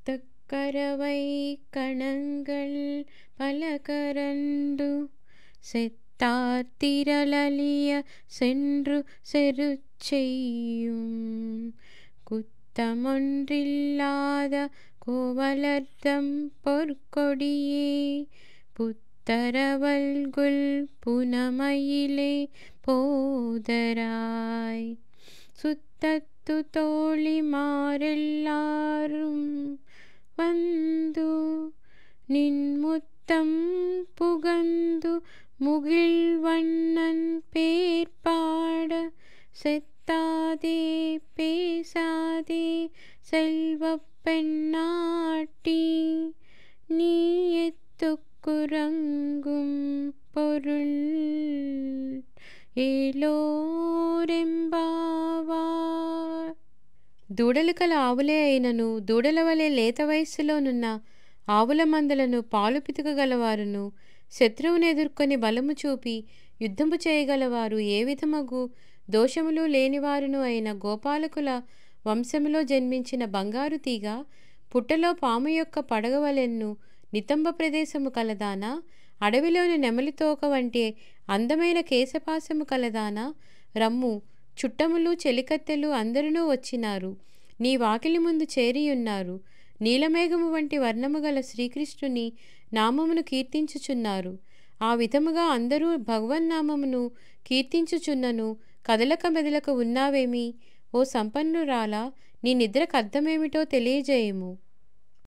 தக்கரவை கணங்கள் பலகரண்டு செத்தார் திரளலிய சென்று செரு செய்யும் குத்தமொன்றில்லாத கோவலர்தம் பொற்கொடியே புத்தரவல்குல் புனமயிலே போதராய் சுத்தத்து தோழிமாரெல்லாரும் வந்து நின் முத்தம் புகந்து முகில்வண்ணன் பேர் பாட செத்தாதே பேசாதே செல்வப் பெண்ணாட்டி நீ எத்துக்குறங்கும் பொருள் ఏలోరెంబావార్. దూడలు కల ఆవులే అయినను దూడల వలె లేత వయస్సులోనున్న ఆవుల మందలను పాలు పితుకగలవారును శత్రువును ఎదుర్కొని బలము చూపి యుద్ధము చేయగలవారు ఏ విధమగు దోషములు లేనివారును అయిన గోపాలకుల వంశములో జన్మించిన బంగారు తీగ పుట్టలో పాము యొక్క పడగవలెన్ను నితంబ ప్రదేశము కలదానా అడవిలోని నెమలితోక వంటి అందమైన కేశపాసము కలదానా రమ్ము చుట్టములు చెలికత్తెలు అందరూ వచ్చినారు నీ వాకిలి ముందు చేరియున్నారు నీలమేఘము వంటి వర్ణము గల శ్రీకృష్ణుని నామమును కీర్తించుచున్నారు ఆ విధముగా అందరూ భగవన్నామమును కీర్తించుచున్నను కదలక మెదలక ఉన్నావేమి ఓ సంపన్నురాలా నీ నిద్రకు అర్థమేమిటో తెలియజేయము.